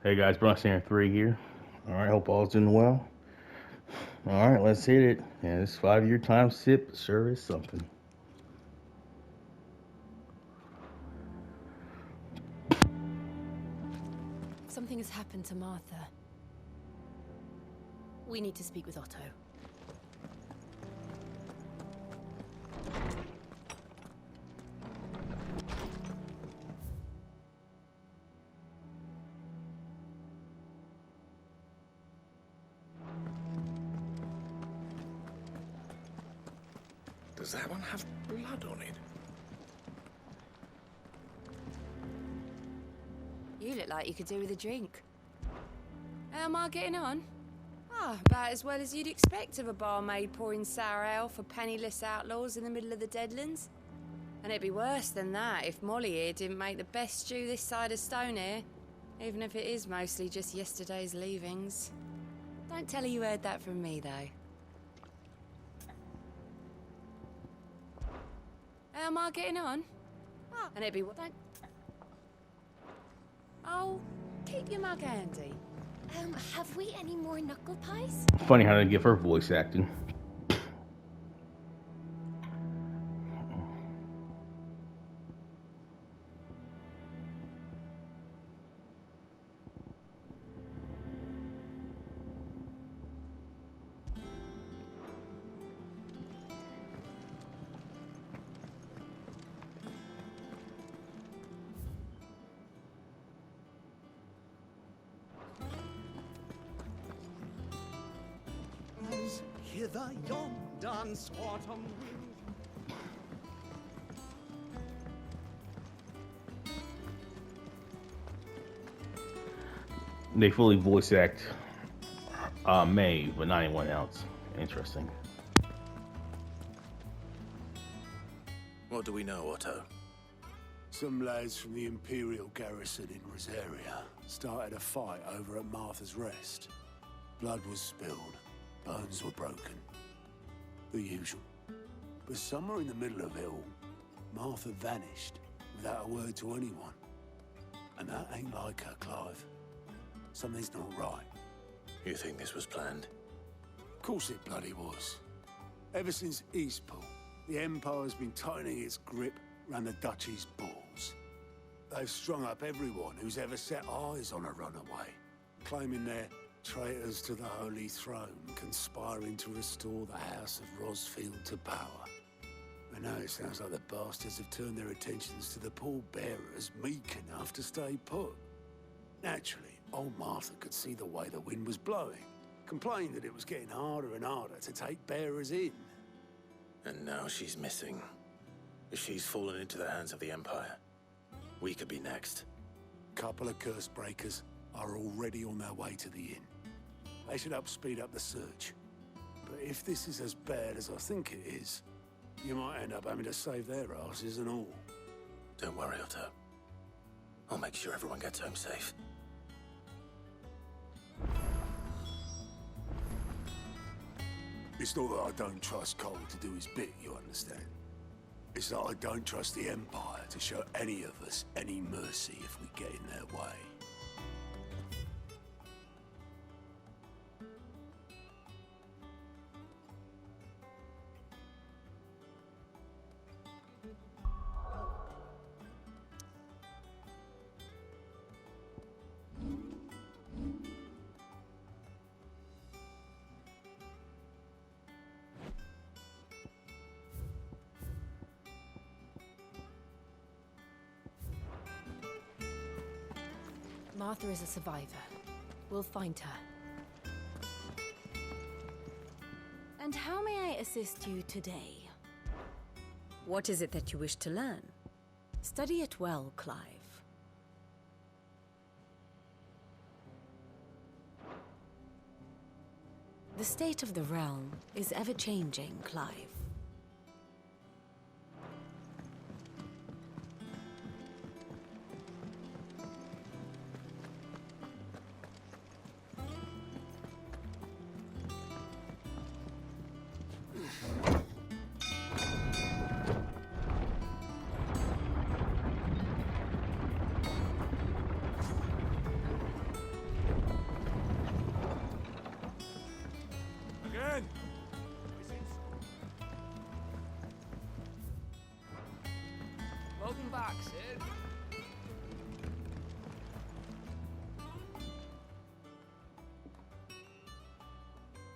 Hey guys, Pt.29 here. Alright, hope all's doing well. Alright, let's hit it. Yeah, this 5-year time sip sure is something. Something has happened to Martha. We need to speak with Otto. Does that one have blood on it? You look like you could do with a drink. How am I getting on? About as well as you'd expect of a barmaid pouring sour ale for penniless outlaws in the middle of the Deadlands. And it'd be worse than that if Molly here didn't make the best stew this side of Stonehere, even if it is mostly just yesterday's leavings. Don't tell her you heard that from me, though. How am I getting on? And it'd be what? Oh, keep your mug handy. Have we any more knuckle pies? Funny how they give her voice acting. Hither yon squat on wing. They fully voice act May, but not anyone else. Interesting. What do we know, Otto? Some lads from the Imperial garrison in Rosaria started a fight over at Martha's Rest. Blood was spilled, bones were broken. The usual. But somewhere in the middle of it all, Martha vanished without a word to anyone. And that ain't like her, Clive. Something's not right. You think this was planned? Of course it bloody was. Ever since Eastpool, the Empire's been tightening its grip round the Duchy's balls. They've strung up everyone who's ever set eyes on a runaway, claiming they're traitors to the Holy Throne, conspiring to restore the House of Rosfield to power. And now it sounds like the bastards have turned their attentions to the pallbearers meek enough to stay put. Naturally, old Martha could see the way the wind was blowing, complained that it was getting harder and harder to take bearers in. And now she's missing. If she's fallen into the hands of the Empire, we could be next. Couple of curse breakers are already on their way to the inn. They should help speed up the search. But if this is as bad as I think it is, you might end up having to save their asses and all. Don't worry, Otto. I'll make sure everyone gets home safe. It's not that I don't trust Cole to do his bit, you understand? It's that I don't trust the Empire to show any of us any mercy if we get in their way. Martha is a survivor. We'll find her. And how may I assist you today? What is it that you wish to learn? Study it well, Clive. The state of the realm is ever-changing, Clive.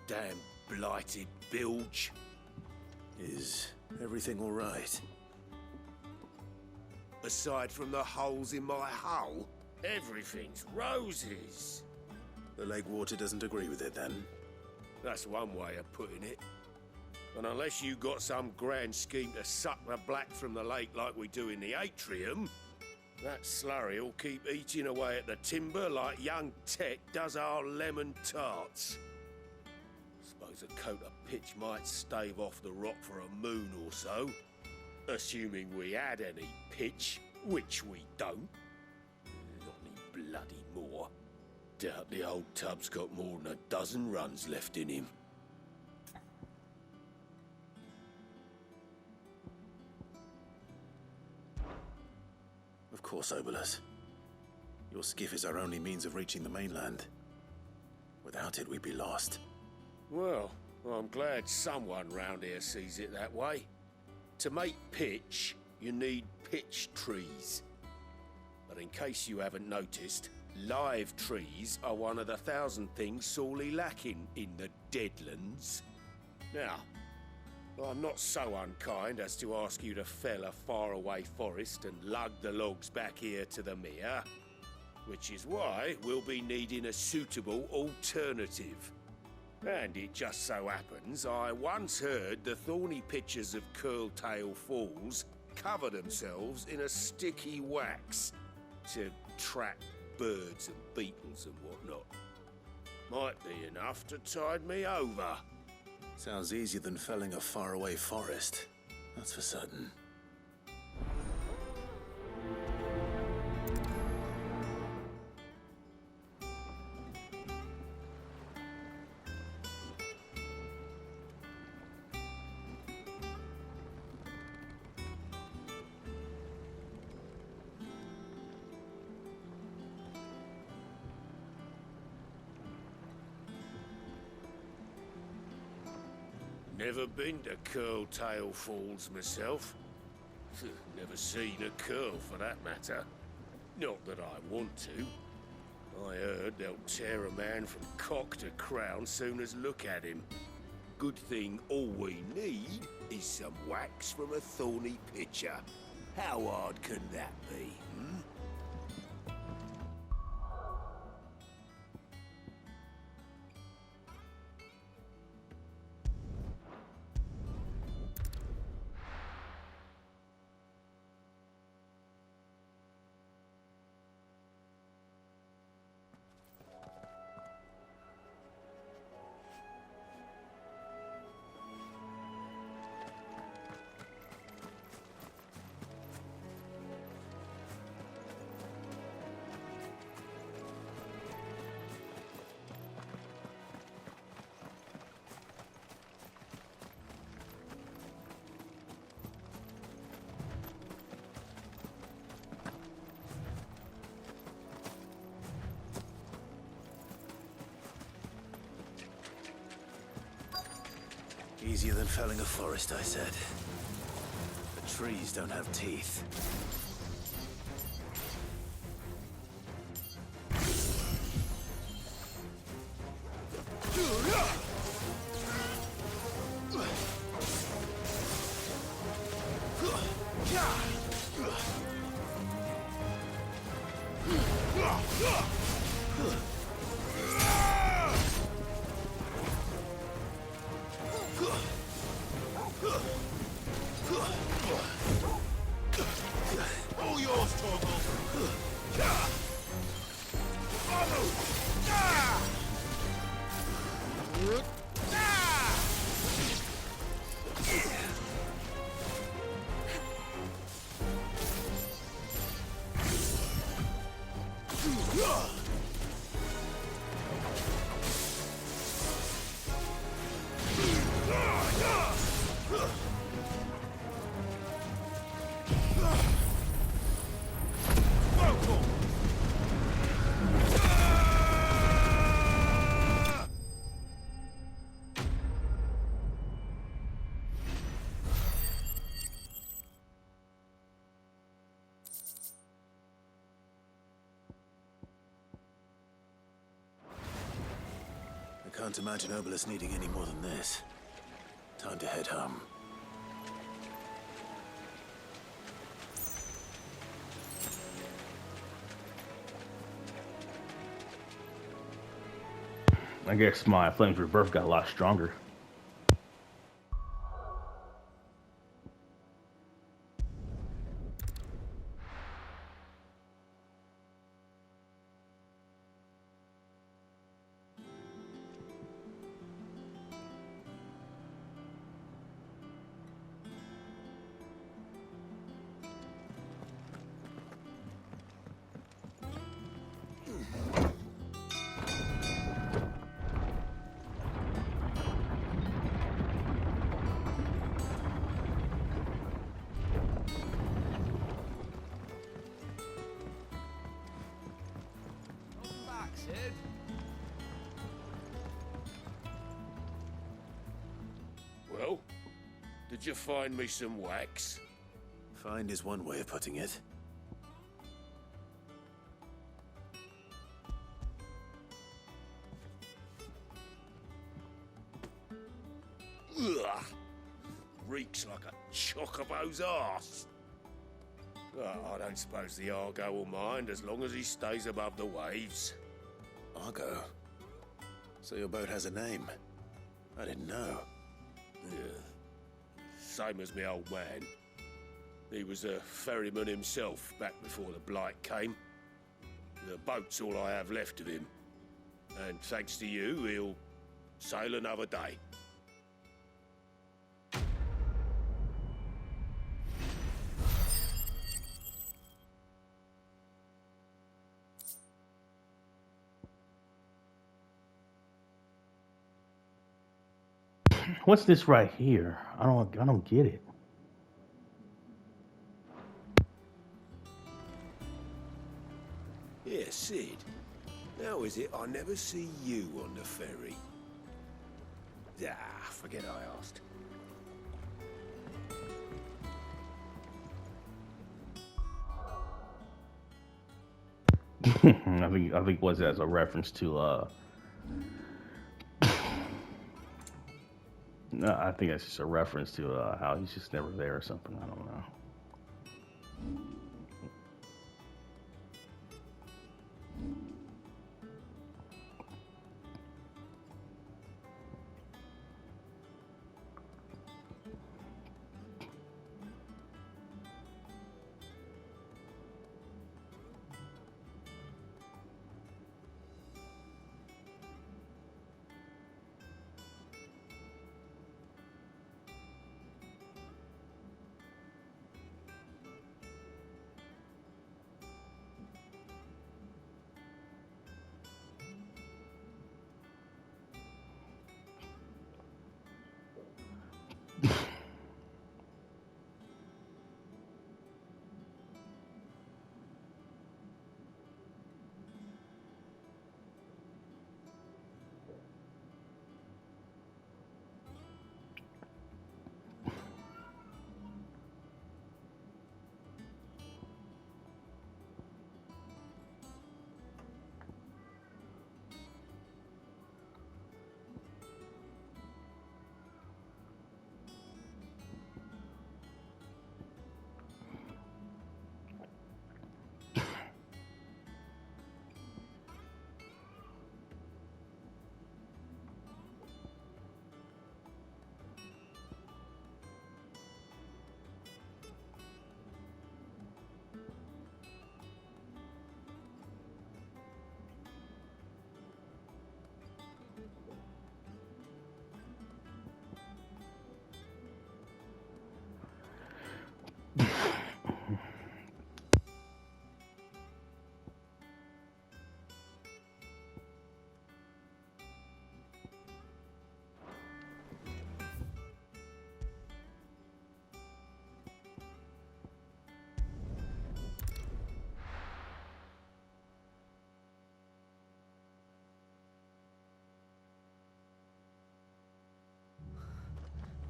damn blighted bilge. Is everything all right? Aside from the holes in my hull, everything's roses. The lake water doesn't agree with it, then? That's one way of putting it. And unless you got some grand scheme to suck the black from the lake like we do in the atrium, that slurry will keep eating away at the timber like young Tech does our lemon tarts. Suppose a coat of pitch might stave off the rock for a moon or so, assuming we had any pitch, which we don't. Not any bloody more. Doubt the old tub's got more than a dozen runs left in him. Of course, Obolus. Your skiff is our only means of reaching the mainland. Without it, we'd be lost. Well, I'm glad someone round here sees it that way. To make pitch, you need pitch trees. But in case you haven't noticed, live trees are one of the 1,000 things sorely lacking in the Deadlands. Now, I'm not so unkind as to ask you to fell a faraway forest and lug the logs back here to the mere, which is why we'll be needing a suitable alternative. And it just so happens I once heard the thorny pitchers of Curltail Falls cover themselves in a sticky wax to trap birds and beetles and whatnot. Might be enough to tide me over. Sounds easier than felling a faraway forest. That's for certain. Never been to Curltail Falls myself. Never seen a curl for that matter. Not that I want to. I heard they'll tear a man from cock to crown soon as look at him. Good thing all we need is some wax from a thorny pitcher. How hard can that be, hmm? Easier than felling a forest, I said. The trees don't have teeth. can't imagine Obelus needing any more than this. Time to head home. I guess my Flames Rebirth got a lot stronger. Well, did you find me some wax? Find is one way of putting it. Ugh! Reeks like a chocobo's arse. Oh, I don't suppose the Argo will mind as long as he stays above the waves. Argo? So your boat has a name? I didn't know. Yeah. Same as me old man. He was a ferryman himself back before the Blight came. The boat's all I have left of him. And thanks to you, he'll sail another day. What's this right here? I don't get it. Yeah, Sid. How is it I never see you on the ferry? Ah, forget I asked. I think was as a reference to no, I think that's just a reference to how he's just never there or something. I don't know.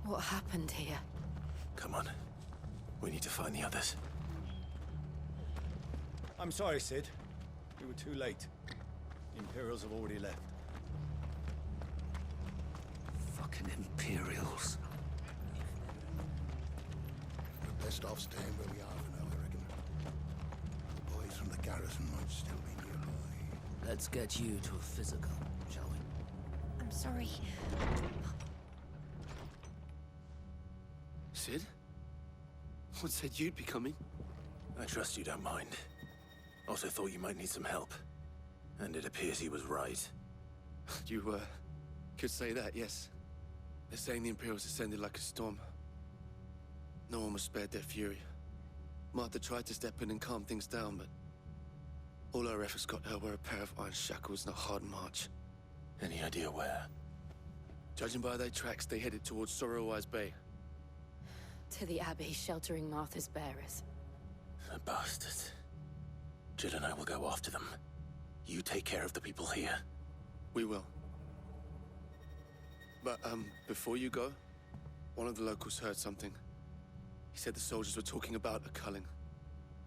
What happened here? Come on. We need to find the others. I'm sorry, Sid. We were too late. The Imperials have already left. Fucking Imperials. We're best off staying where we are for now, I reckon. The boys from the garrison might still be nearby. Let's get you to a physical, shall we? I'm sorry. Sid? What said you'd be coming? I trust you don't mind. Also thought you might need some help. And it appears he was right. You, could say that, yes. They're saying the Imperials ascended like a storm. No one was spared their fury. Martha tried to step in and calm things down, but all our efforts got her were a pair of iron shackles and a hard march. Any idea where? Judging by their tracks, they headed towards Sorrowwise Bay. To the Abbey sheltering Martha's bearers. The bastards. Jill and I will go after them. You take care of the people here. We will. But, before you go, one of the locals heard something. He said the soldiers were talking about a culling.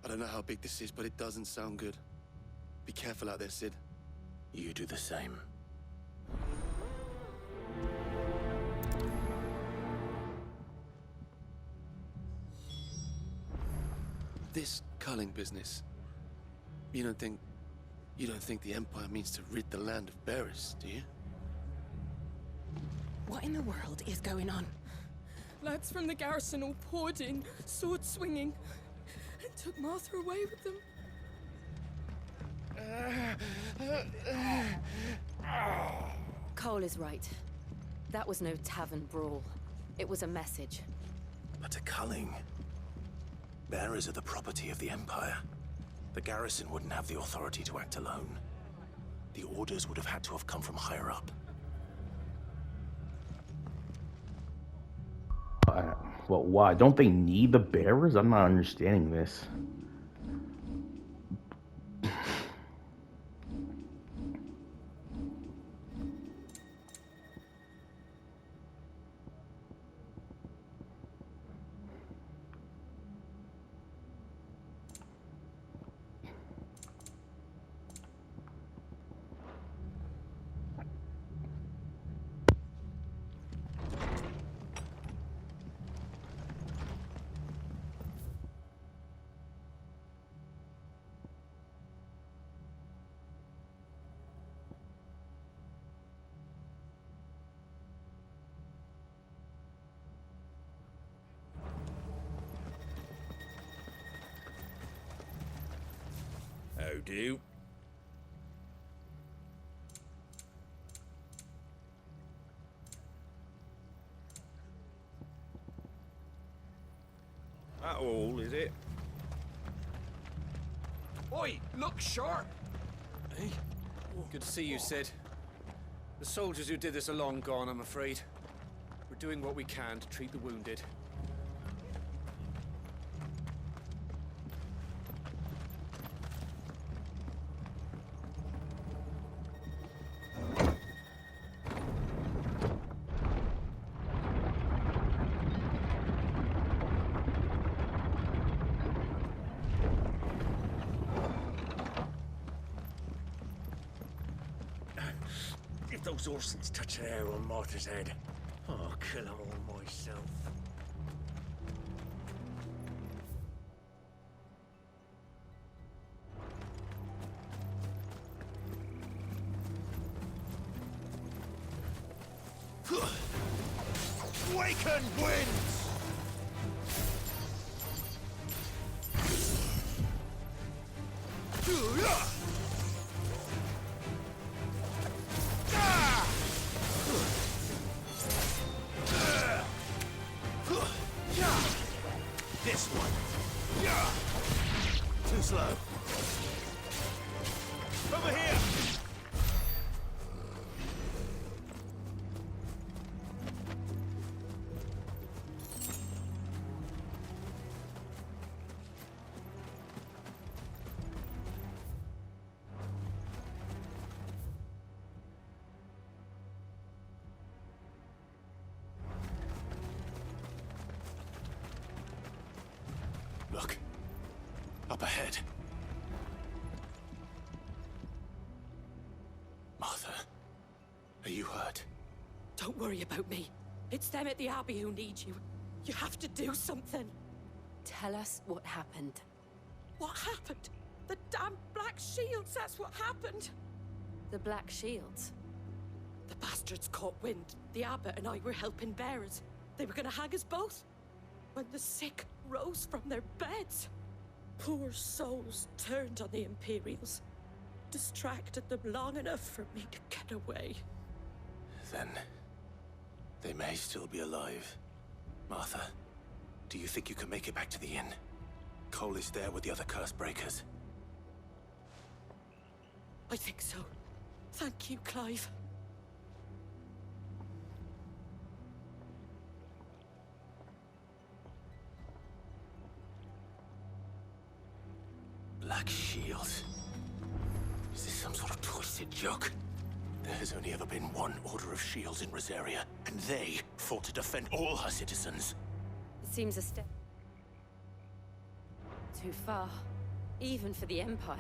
I don't know how big this is, but it doesn't sound good. Be careful out there, Sid. You do the same. This culling business. You don't think the Empire means to rid the land of bearers, do you? What in the world is going on? Lads from the garrison all poured in, sword swinging, and took Martha away with them. Cole is right. That was no tavern brawl. It was a message. But a culling. Bearers are the property of the Empire. The garrison wouldn't have the authority to act alone. The orders would have had to have come from higher up. Well, why? Don't they need the bearers? I'm not understanding this. How do? That all, is it? Oi, look sharp! Hey? Good to see you, Sid. The soldiers who did this are long gone, I'm afraid. We're doing what we can to treat the wounded. If those Orsons touch an arrow on Martha's head, I'll kill them all myself. Waken winds! This one. Too slow. Over here. Look. Up ahead. Martha, are you hurt? Don't worry about me. It's them at the Abbey who need you. You have to do something. Tell us what happened. What happened? The damn Black Shields, that's what happened. The Black Shields? The bastards caught wind. The abbot and I were helping bearers. They were gonna hang us both. When the sick rose from their beds, poor souls turned on the Imperials. Distracted them long enough for me to get away. Then, they may still be alive. Martha, do you think you can make it back to the inn? Cole is there with the other curse breakers. I think so. Thank you, Clive. Black Shields. Is this some sort of twisted joke? There has only ever been one Order of Shields in Rosaria, and they fought to defend all her citizens. It seems a step too far, even for the Empire.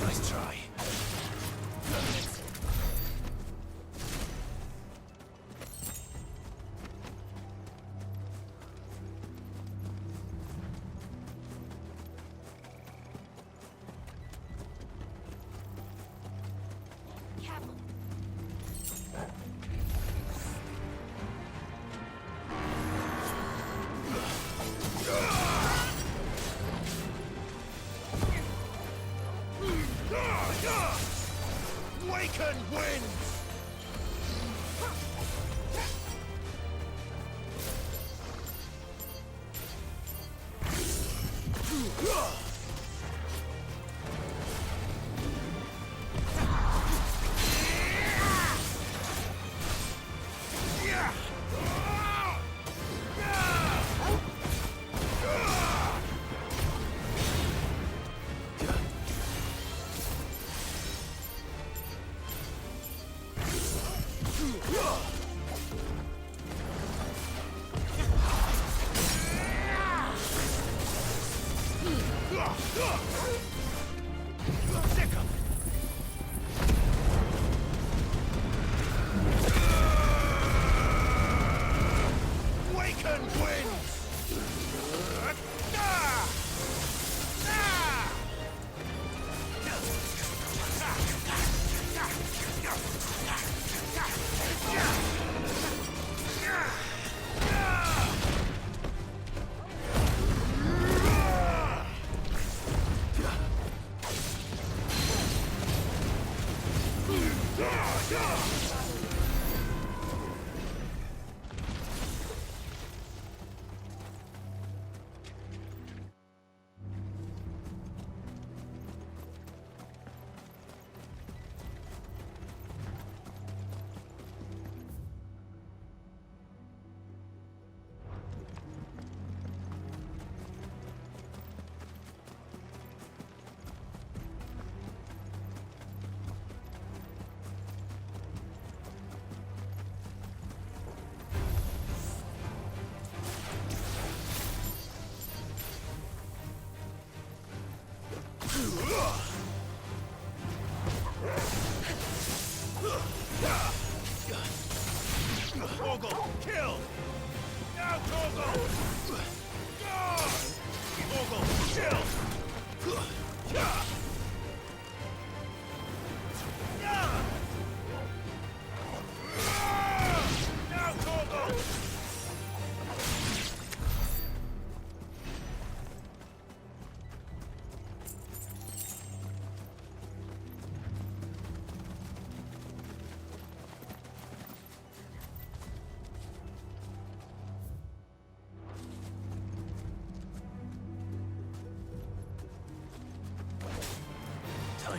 Nice try. Waken winds!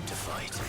time to fight.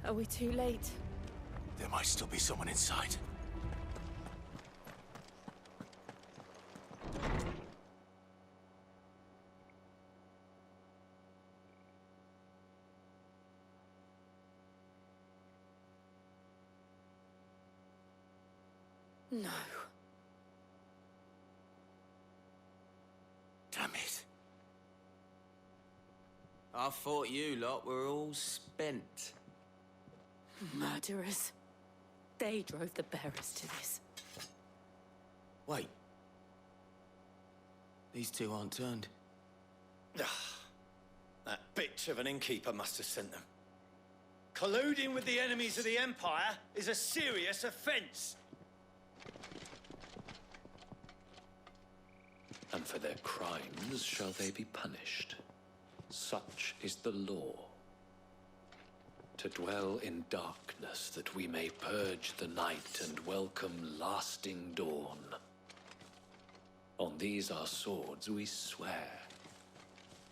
Are we too late? There might still be someone inside. No. Damn it. I thought you lot were all spent. Murderers. They drove the bearers to this. Wait. These two aren't turned. That bitch of an innkeeper must have sent them. Colluding with the enemies of the Empire is a serious offense. And for their crimes shall they be punished. Such is the law. To dwell in darkness that we may purge the night and welcome lasting dawn. On these our swords we swear.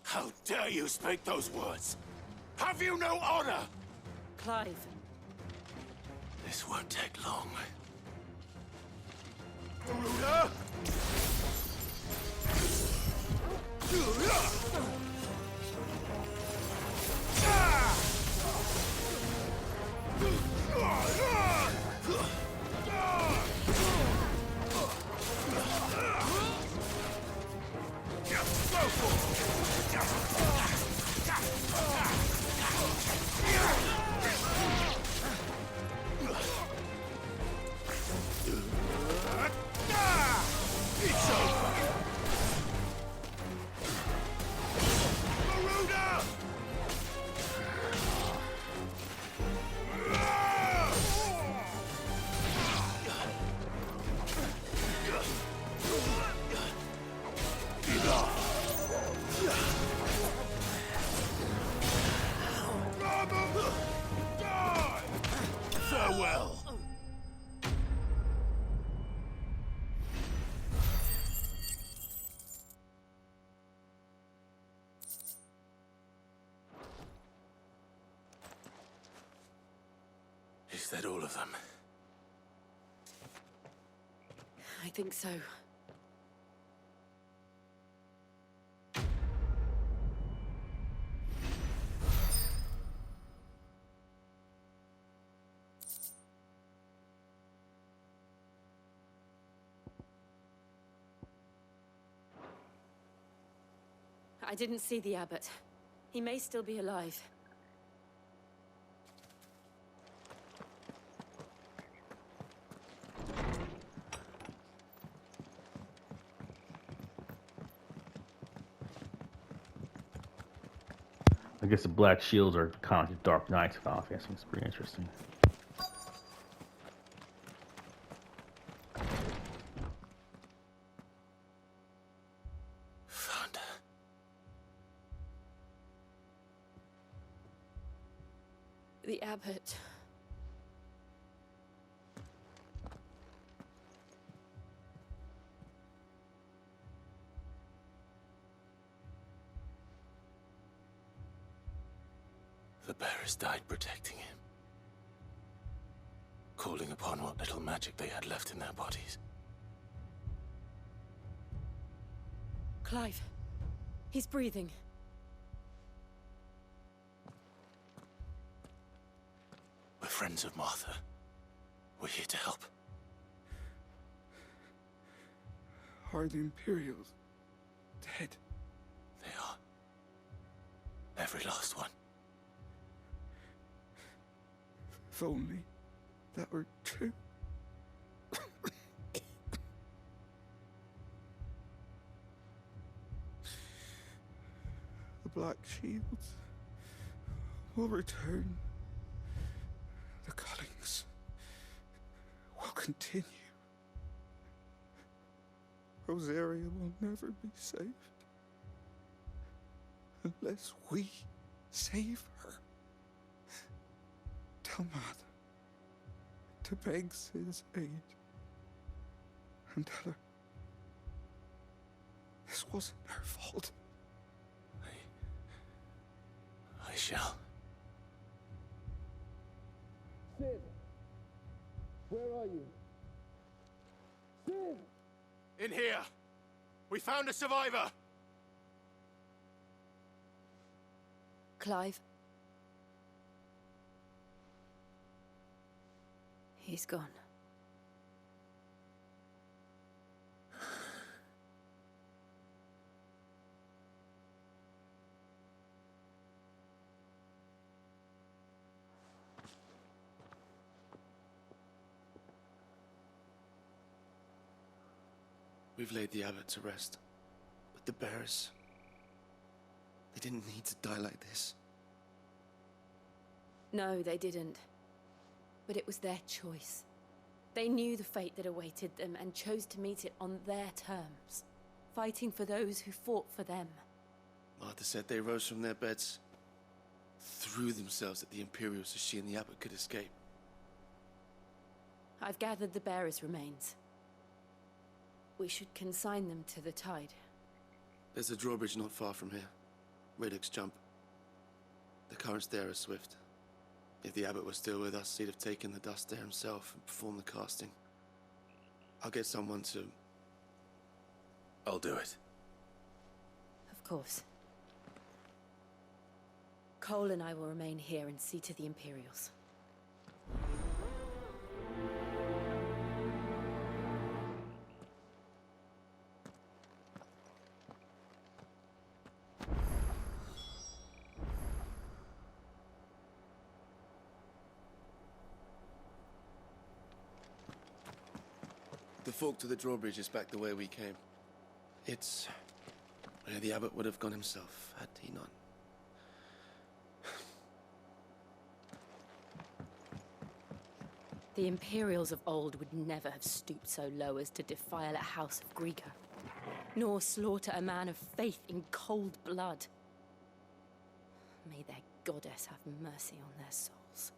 How dare you speak those words? Have you no honor? Clive. This won't take long. Garuda! It's over! Farewell! Is that all of them? I think so. I didn't see the abbot. He may still be alive. I guess the black shields are kind of like the Dark Knights of Final Fantasy. It's pretty interesting. Found her. The abbot. The bearers died protecting him. Calling upon what little magic they had left in their bodies. Clive. He's breathing. We're friends of Martha. We're here to help. Are the Imperials dead? They are. Every last one. If only that were true. The Black Shields will return. The cullings will continue. Rosaria will never be saved unless we save her. Tell Mother to beg Sid's aid and tell her this wasn't her fault. I shall. Sid, where are you? Sid! In here! We found a survivor! Clive. He's gone. We've laid the abbot to rest. But the bearers... they didn't need to die like this. No, they didn't. But it was their choice. They knew the fate that awaited them and chose to meet it on their terms, fighting for those who fought for them. Martha said they rose from their beds, threw themselves at the Imperials so she and the abbot could escape. I've gathered the bearers' remains. We should consign them to the tide. There's a drawbridge not far from here. Radix jump. The currents there are swift. If the abbot was still with us, he'd have taken the dust there himself and performed the casting. I'll get someone to... I'll do it. Of course. Cole and I will remain here and see to the Imperials. The fork to the drawbridge is back the way we came. It's where the abbot would have gone himself, had he not. The Imperials of old would never have stooped so low as to defile a house of Greeka, nor slaughter a man of faith in cold blood. May their goddess have mercy on their souls.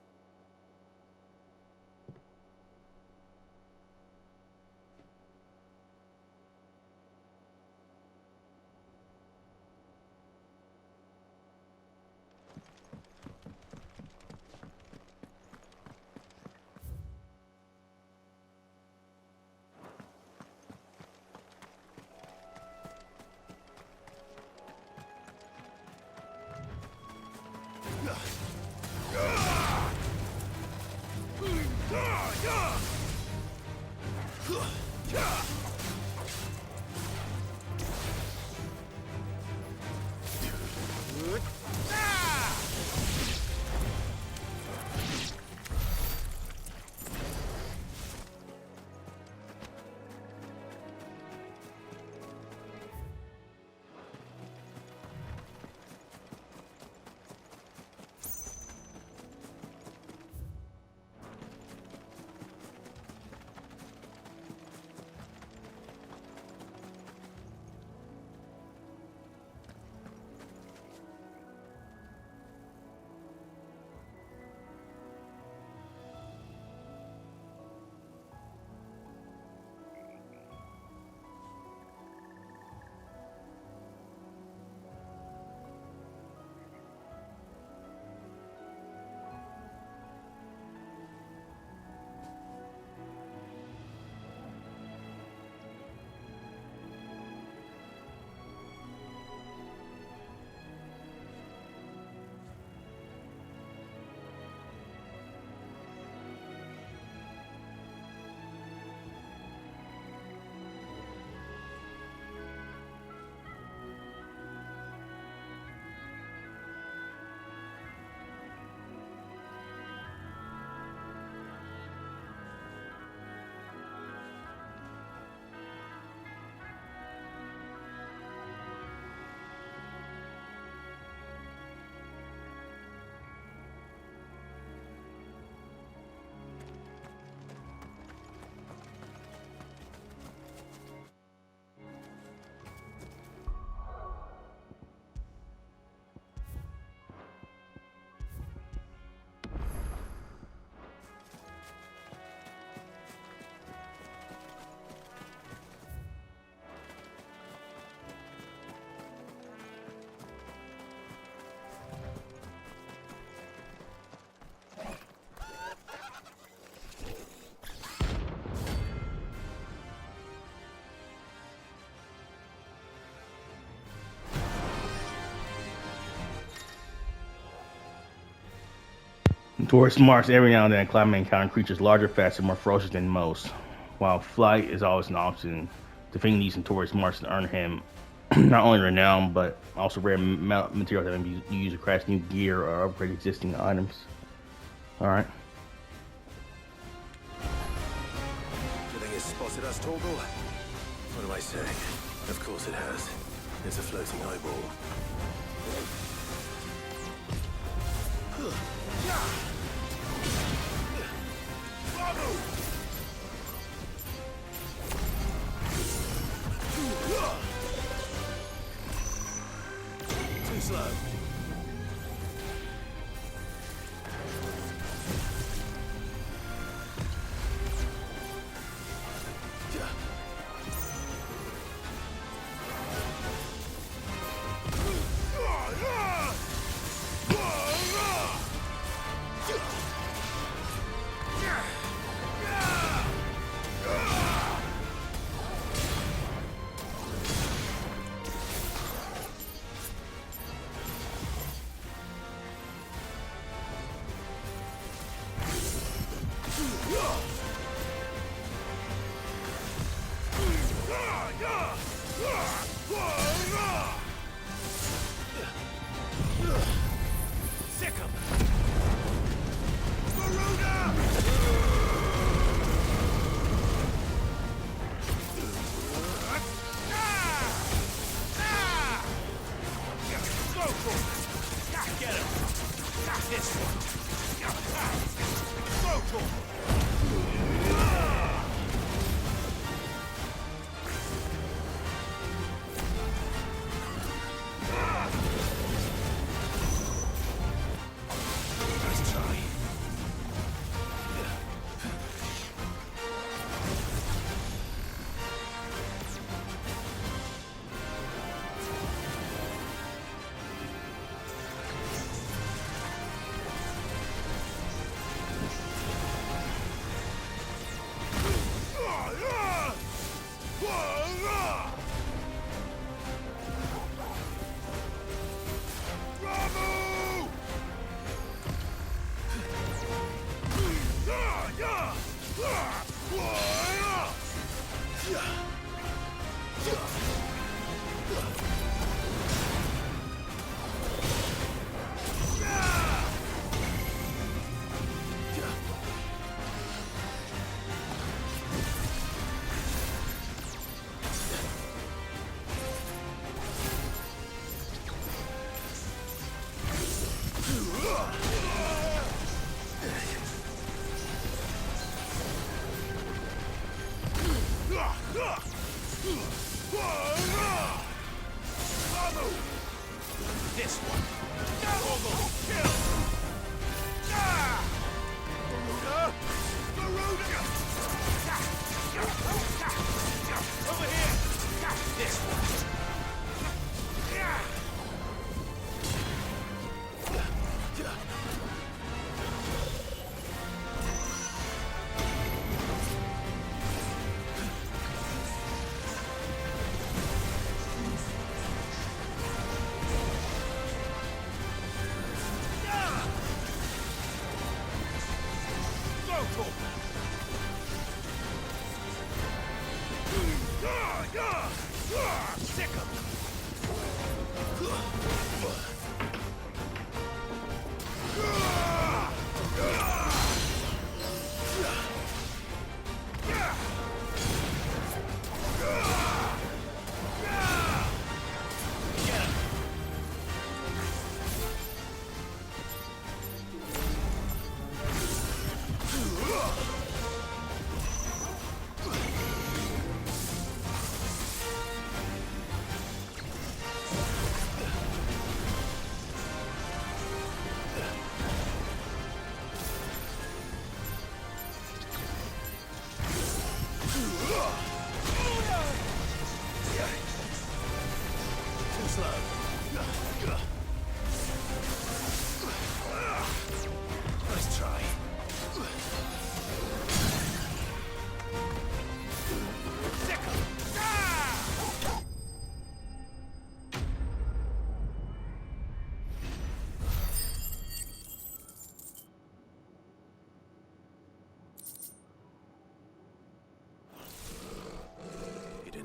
Taurus marks every now and then Clive may encounter creatures larger, faster, more ferocious than most. While flight is always an option, defeating these Taurus marks to earn him not only renown, but also rare materials that can be used to craft new gear or upgrade existing items. Alright. You think it's spotted us, Torgal? What am I saying? Of course it has. It's a floating eyeball. Too slow.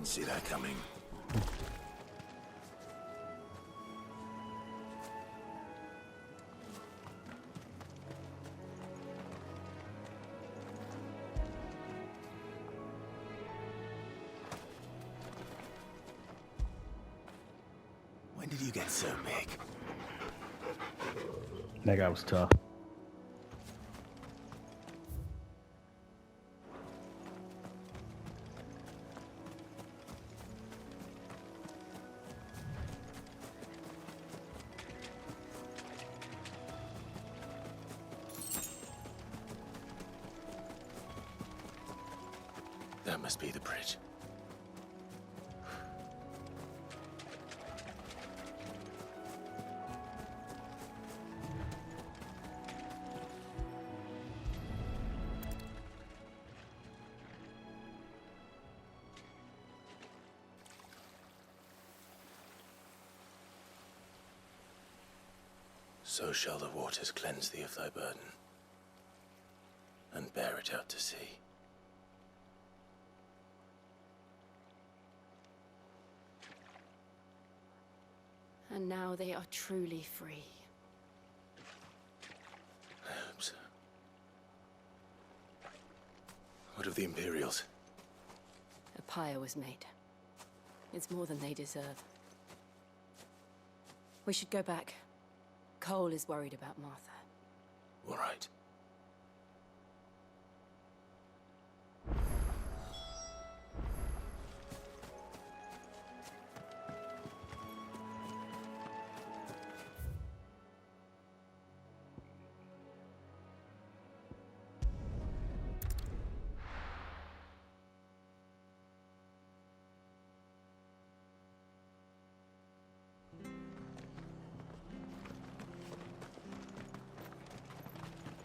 Didn't see that coming. When did you get so big? That guy was tough. That must be the bridge. So shall the waters cleanse thee of thy burden, and bear it out to sea. And now they are truly free. I hope so. What of the Imperials? A pyre was made. It's more than they deserve. We should go back. Cole is worried about Martha. All right.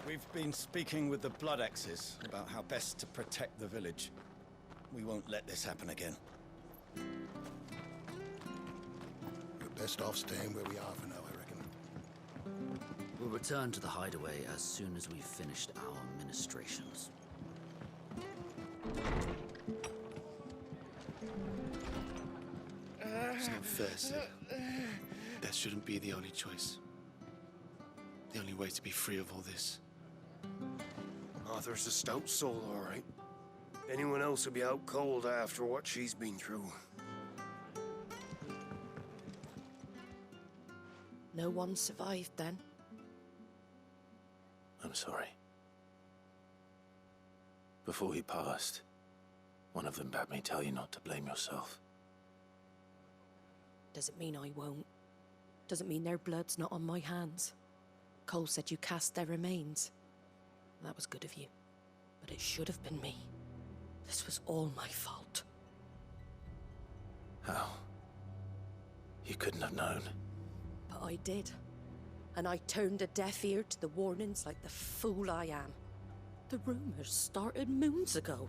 We've been speaking with the Blood Axes about how best to protect the village. We won't let this happen again. We're best off staying where we are for now, I reckon. We'll return to the hideaway as soon as we've finished our ministrations. It's not fair, Sid. That shouldn't be the only choice. The only way to be free of all this. Arthur's a stout soul, all right. Anyone else would be out cold after what she's been through. No one survived then? I'm sorry. Before he passed, one of them bade me tell you not to blame yourself. Doesn't mean I won't. Doesn't mean their blood's not on my hands. Cole said you cast their remains. That was good of you. But it should have been me. This was all my fault. How? You couldn't have known. But I did. And I turned a deaf ear to the warnings like the fool I am. The rumors started moons ago.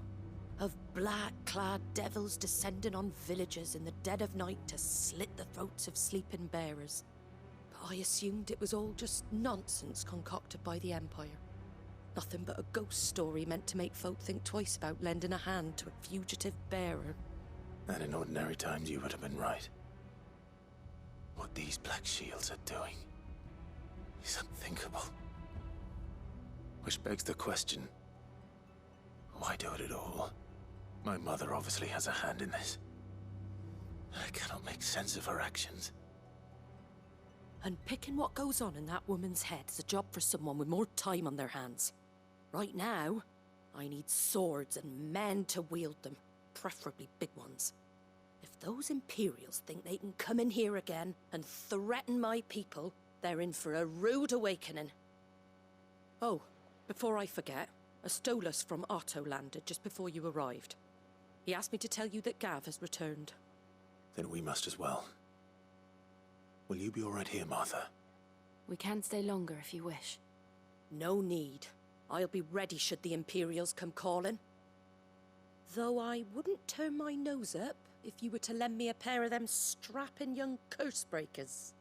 Of black-clad devils descending on villages in the dead of night to slit the throats of sleeping bearers. But I assumed it was all just nonsense concocted by the Empire. Nothing but a ghost story meant to make folk think twice about lending a hand to a fugitive bearer. And in ordinary times you would have been right. What these Black Shields are doing is unthinkable. Which begs the question, why do it at all? My mother obviously has a hand in this. I cannot make sense of her actions. And picking what goes on in that woman's head is a job for someone with more time on their hands. Right now, I need swords and men to wield them, preferably big ones. If those Imperials think they can come in here again and threaten my people, they're in for a rude awakening. Oh, before I forget, a Stolas from Otto landed just before you arrived. He asked me to tell you that Gav has returned. Then we must as well. Will you be all right here, Martha? We can stay longer if you wish. No need. I'll be ready should the Imperials come calling. Though I wouldn't turn my nose up if you were to lend me a pair of them strapping young curse breakers.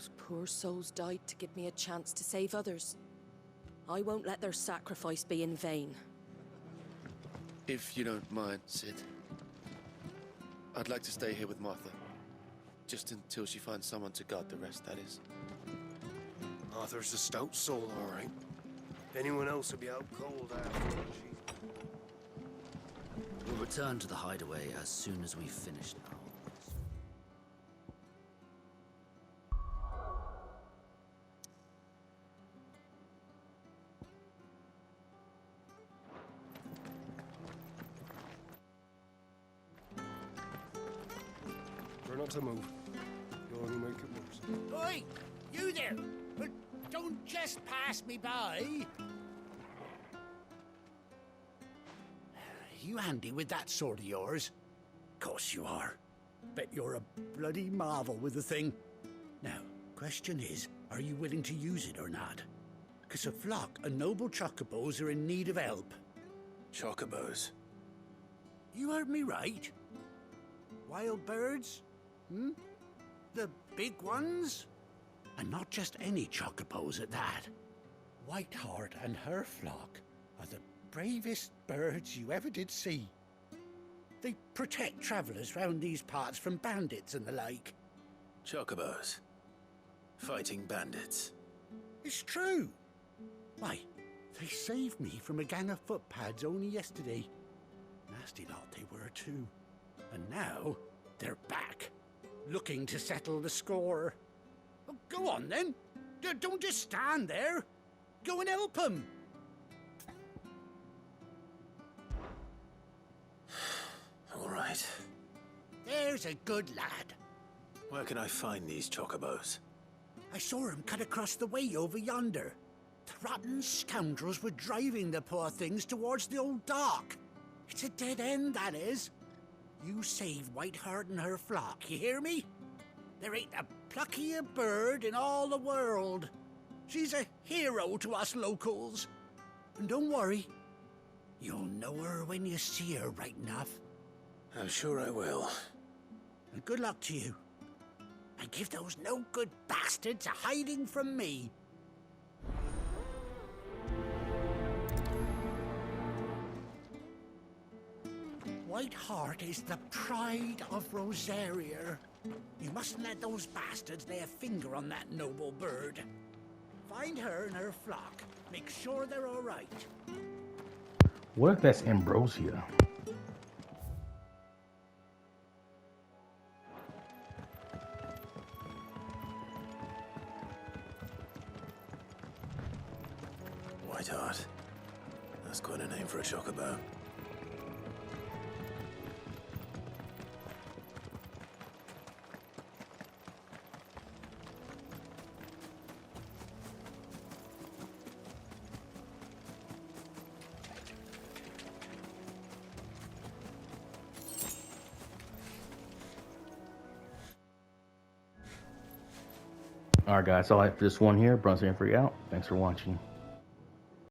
Those poor souls died to give me a chance to save others. I won't let their sacrifice be in vain. If you don't mind, Sid, I'd like to stay here with Martha. Just until she finds someone to guard the rest, that is. Arthur's a stout soul, all right. Anyone else would be out cold after We'll return to the hideaway as soon as we've finished our... Try not to move. You'll only make it worse. Oi! You there! Don't just pass me by! You handy with that sword of yours? Course you are. Bet you're a bloody marvel with the thing. Now, question is, are you willing to use it or not? 'Cause a flock of noble chocobos are in need of help. Chocobos? You heard me right. Wild birds? Hmm? The big ones? And not just any chocobos at that. Whiteheart and her flock are the bravest birds you ever did see. They protect travellers round these parts from bandits and the like. Chocobos? Fighting bandits? It's true. Why, they saved me from a gang of footpads only yesterday. Nasty lot they were too. And now, they're back, looking to settle the score. Oh, go on then. Don't just stand there. Go and help them. All right. There's a good lad. Where can I find these chocobos? I saw him cut across the way over yonder. The rotten scoundrels were driving the poor things towards the old dock. It's a dead end, that is. You save Whiteheart and her flock, you hear me? There ain't a pluckier bird in all the world. She's a hero to us locals. And don't worry, you'll know her when you see her right enough. I'm sure I will. And good luck to you. And give those no-good bastards a hiding from me. Whiteheart is the pride of Rosaria. You mustn't let those bastards lay a finger on that noble bird. Find her and her flock. Make sure they're all right. What if that's Ambrosia? Whiteheart. That's quite a name for a chocobo. Alright guys, all right for this one here. Bronze and Free out. Thanks for watching.